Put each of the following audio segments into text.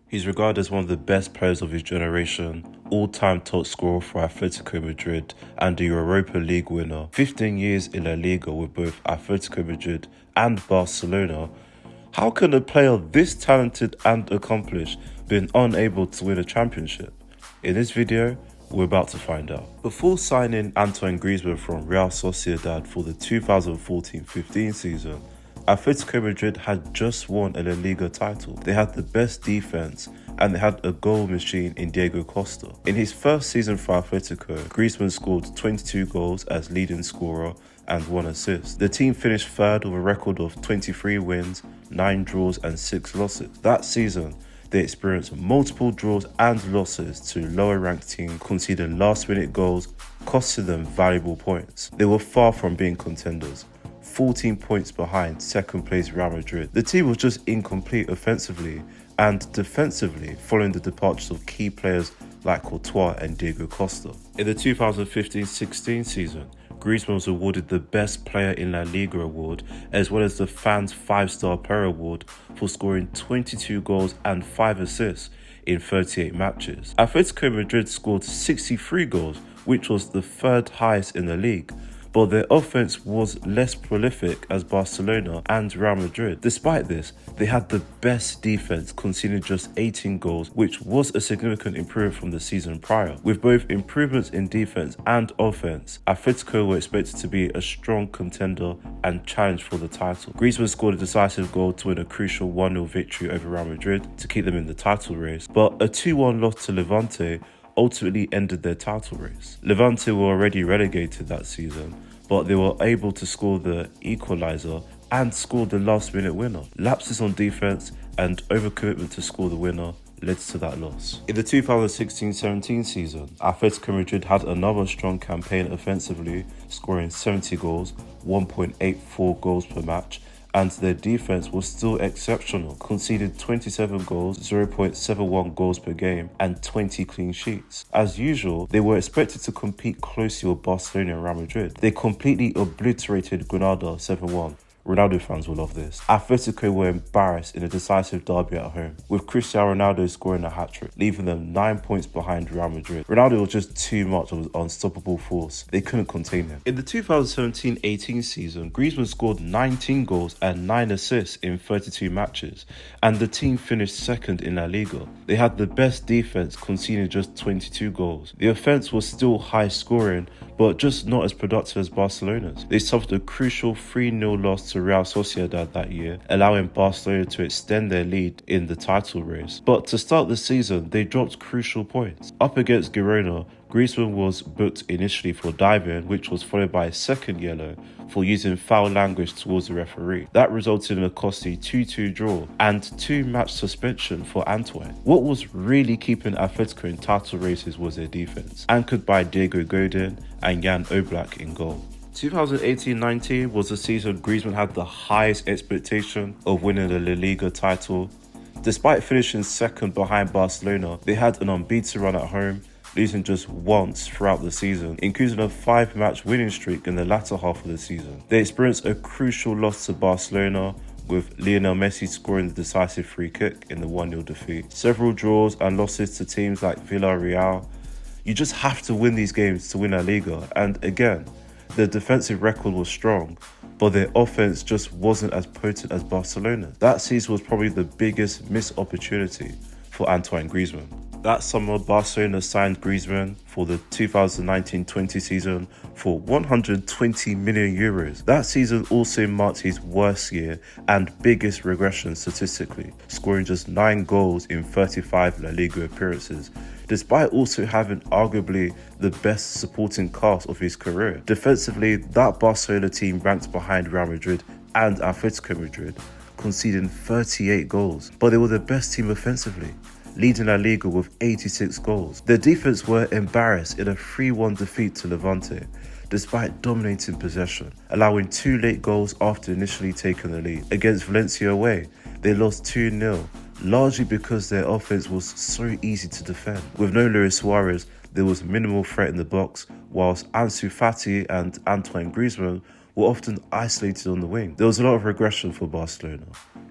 He's regarded as one of the best players of his generation, all-time top scorer for Atletico Madrid and a Europa League winner. 15 years in La Liga with both Atletico Madrid and Barcelona. How can a player this talented and accomplished been unable to win a championship? In this video, we're about to find out. Before signing Antoine Griezmann from Real Sociedad for the 2014-15 season, Atletico Madrid had just won a La Liga title. They had the best defense and they had a goal machine in Diego Costa. In his first season for Atletico, Griezmann scored 22 goals as leading scorer and 1 assist. The team finished third with a record of 23 wins, 9 draws and 6 losses. That season, they experienced multiple draws and losses to lower-ranked teams, conceding last-minute goals, costing them valuable points. They were far from being contenders, 14 points behind second-place Real Madrid. The team was just incomplete offensively and defensively following the departures of key players like Courtois and Diego Costa. In the 2015-16 season, Griezmann was awarded the Best Player in La Liga award as well as the Fans 5-Star Player award for scoring 22 goals and 5 assists in 38 matches. Atletico Madrid scored 63 goals, which was the third highest in the league, but their offense was less prolific as Barcelona and Real Madrid. Despite this, they had the best defense, conceding just 18 goals, which was a significant improvement from the season prior. With both improvements in defense and offense, Atletico were expected to be a strong contender and challenge for the title. Griezmann scored a decisive goal to win a crucial 1-0 victory over Real Madrid to keep them in the title race, but a 2-1 loss to Levante ultimately ended their title race. Levante were already relegated that season, but they were able to score the equaliser and score the last-minute winner. Lapses on defense and overcommitment to score the winner led to that loss. In the 2016-17 season, Atletico Madrid had another strong campaign offensively, scoring 70 goals, 1.84 goals per match, and their defense was still exceptional, conceded 27 goals, 0.71 goals per game, and 20 clean sheets. As usual, they were expected to compete closely with Barcelona and Real Madrid. They completely obliterated Granada 7-1. Ronaldo fans will love this. Atletico were embarrassed in a decisive derby at home, with Cristiano Ronaldo scoring a hat-trick, leaving them 9 points behind Real Madrid. Ronaldo was just too much of an unstoppable force. They couldn't contain him. In the 2017-18 season, Griezmann scored 19 goals and 9 assists in 32 matches, and the team finished second in La Liga. They had the best defense, conceding just 22 goals. The offense was still high scoring, but just not as productive as Barcelona's. They suffered a crucial 3-0 loss to Real Sociedad that year, allowing Barcelona to extend their lead in the title race. But to start the season, they dropped crucial points. Up against Girona, Griezmann was booked initially for diving, which was followed by a second yellow for using foul language towards the referee. That resulted in a costly 2-2 draw and 2-match suspension for Antoine. What was really keeping Atletico in title races was their defense, anchored by Diego Godin and Jan Oblak in goal. 2018-19 was the season Griezmann had the highest expectation of winning the La Liga title. Despite finishing second behind Barcelona, they had an unbeaten run at home, losing just once throughout the season, including a 5-match winning streak in the latter half of the season. They experienced a crucial loss to Barcelona, with Lionel Messi scoring the decisive free kick in the 1-0 defeat. Several draws and losses to teams like Villarreal. You just have to win these games to win La Liga, and again, their defensive record was strong, but their offense just wasn't as potent as Barcelona. That season was probably the biggest missed opportunity for Antoine Griezmann. That summer, Barcelona signed Griezmann for the 2019-20 season for 120 million euros. That season also marked his worst year and biggest regression statistically, scoring just 9 goals in 35 La Liga appearances, despite also having arguably the best supporting cast of his career. Defensively, that Barcelona team ranked behind Real Madrid and Atletico Madrid, conceding 38 goals, but they were the best team offensively, leading La Liga with 86 goals. Their defense were embarrassed in a 3-1 defeat to Levante, despite dominating possession, allowing 2 late goals after initially taking the lead. Against Valencia away, they lost 2-0, largely because their offense was so easy to defend. With no Luis Suarez, there was minimal threat in the box, whilst Ansu Fati and Antoine Griezmann were often isolated on the wing. There was a lot of regression for Barcelona,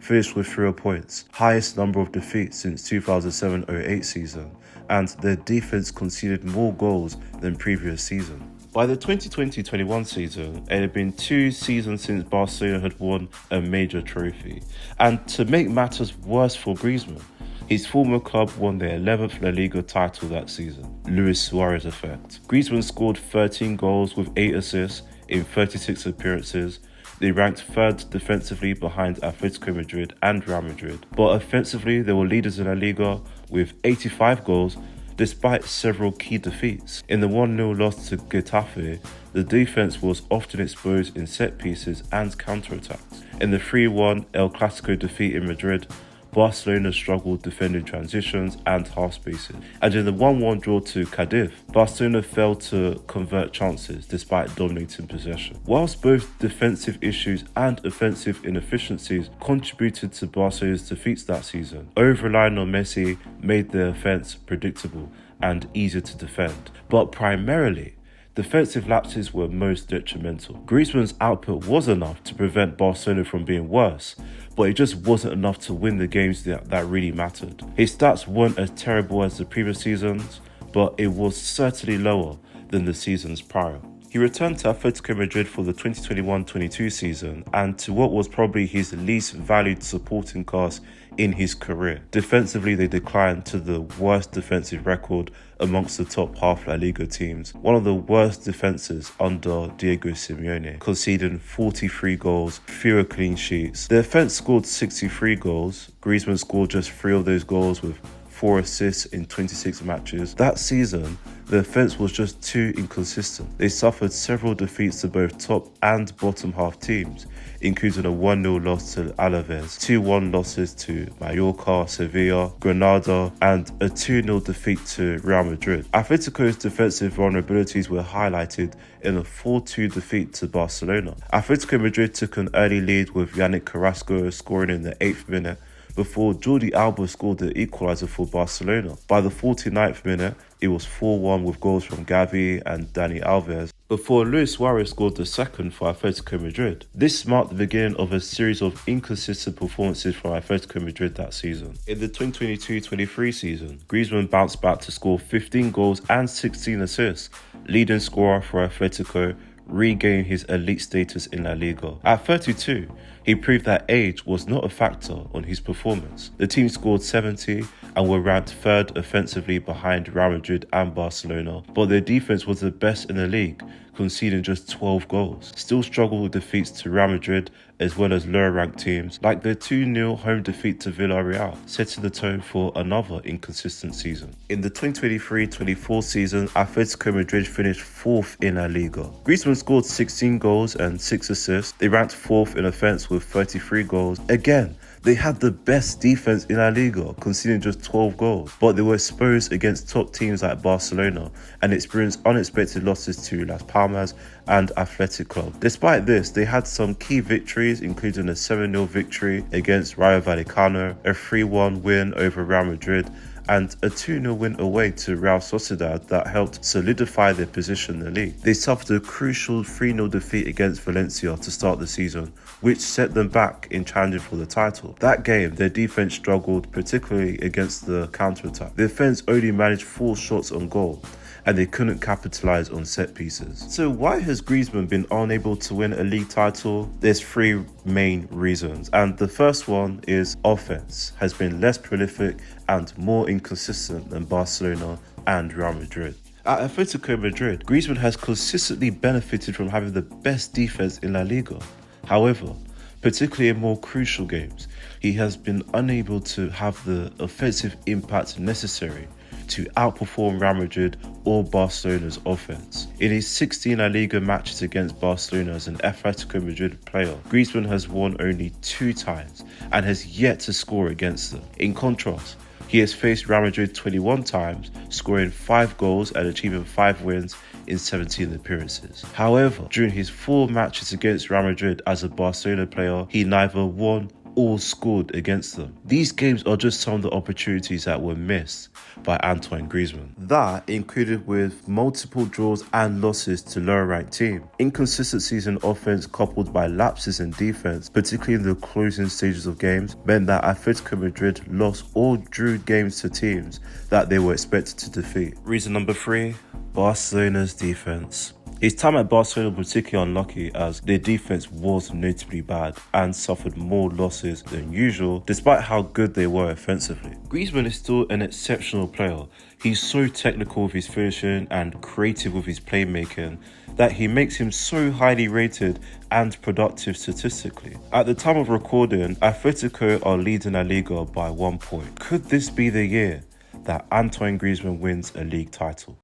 finished with 0 points, highest number of defeats since 2007-08 season, and their defense conceded more goals than previous season. By the 2020-21 season, it had been 2 seasons since Barcelona had won a major trophy. And to make matters worse for Griezmann, his former club won their 11th La Liga title that season, Luis Suarez effect. Griezmann scored 13 goals with 8 assists in 36 appearances. They ranked 3rd defensively behind Atletico Madrid and Real Madrid. But offensively, they were leaders in La Liga with 85 goals, despite several key defeats. In the 1-0 loss to Getafe, the defense was often exposed in set pieces and counterattacks. In the 3-1 El Clasico defeat in Madrid, Barcelona struggled defending transitions and half spaces. And in the 1-1 draw to Cadiz, Barcelona failed to convert chances despite dominating possession. Whilst both defensive issues and offensive inefficiencies contributed to Barcelona's defeats that season, over-relying on Messi made the offense predictable and easier to defend. But primarily, defensive lapses were most detrimental. Griezmann's output was enough to prevent Barcelona from being worse, but it just wasn't enough to win the games that really mattered. His stats weren't as terrible as the previous seasons, but it was certainly lower than the seasons prior. He returned to Atletico Madrid for the 2021-22 season and to what was probably his least valued supporting cast in his career. Defensively, they declined to the worst defensive record amongst the top half La Liga teams, one of the worst defences under Diego Simeone, conceding 43 goals, fewer clean sheets. The defence scored 63 goals. Griezmann scored just 3 of those goals with 4 assists in 26 matches. That season, the defence was just too inconsistent. They suffered several defeats to both top and bottom half teams, including a 1-0 loss to Alaves, 2-1 losses to Mallorca, Sevilla, Granada, and a 2-0 defeat to Real Madrid. Atletico's defensive vulnerabilities were highlighted in a 4-2 defeat to Barcelona. Atletico Madrid took an early lead with Yannick Carrasco scoring in the 8th minute, before Jordi Alba scored the equaliser for Barcelona. By the 49th minute, it was 4-1 with goals from Gavi and Dani Alves, before Luis Suarez scored the second for Atletico Madrid. This marked the beginning of a series of inconsistent performances from Atletico Madrid that season. In the 2022-23 season, Griezmann bounced back to score 15 goals and 16 assists, leading scorer for Atletico, regain his elite status in La Liga. At 32, he proved that age was not a factor on his performance. The team scored 70 and were ranked 3rd offensively behind Real Madrid and Barcelona, but their defense was the best in the league, conceding just 12 goals. Still struggled with defeats to Real Madrid as well as lower ranked teams, like their 2-0 home defeat to Villarreal, setting the tone for another inconsistent season. In the 2023-24 season, Atletico Madrid finished 4th in La Liga. Griezmann scored 16 goals and 6 assists. They ranked 4th in offense with 33 goals. Again, they had the best defense in La Liga, conceding just 12 goals, but they were exposed against top teams like Barcelona and experienced unexpected losses to Las Palmas and Athletic Club. Despite this, they had some key victories, including a 7-0 victory against Rayo Vallecano, a 3-1 win over Real Madrid, and a 2-0 win away to Real Sociedad that helped solidify their position in the league. They suffered a crucial 3-0 defeat against Valencia to start the season, which set them back in challenging for the title. That game, their defense struggled, particularly against the counter-attack. The defense only managed 4 shots on goal, and they couldn't capitalize on set pieces. So why has Griezmann been unable to win a league title? There's 3 main reasons, and the first one is offense has been less prolific and more inconsistent than Barcelona and Real Madrid. At Atletico Madrid, Griezmann has consistently benefited from having the best defense in La Liga. However, particularly in more crucial games, he has been unable to have the offensive impact necessary to outperform Real Madrid or Barcelona's offense. In his 16 La Liga matches against Barcelona as an Atletico Madrid player, Griezmann has won only 2 times and has yet to score against them. In contrast, he has faced Real Madrid 21 times, scoring 5 goals and achieving 5 wins in 17 appearances. However, during his 4 matches against Real Madrid as a Barcelona player, he neither won all scored against them. These games are just some of the opportunities that were missed by Antoine Griezmann. That included with multiple draws and losses to lower-ranked teams. Inconsistencies in offense coupled by lapses in defense, particularly in the closing stages of games, meant that Atletico Madrid lost or drew games to teams that they were expected to defeat. Reason number 3, Barcelona's defense. His time at Barcelona was particularly unlucky as their defense was notably bad and suffered more losses than usual despite how good they were offensively. Griezmann is still an exceptional player. He's so technical with his finishing and creative with his playmaking that he makes him so highly rated and productive statistically. At the time of recording, Atletico are leading La Liga by 1 point. Could this be the year that Antoine Griezmann wins a league title?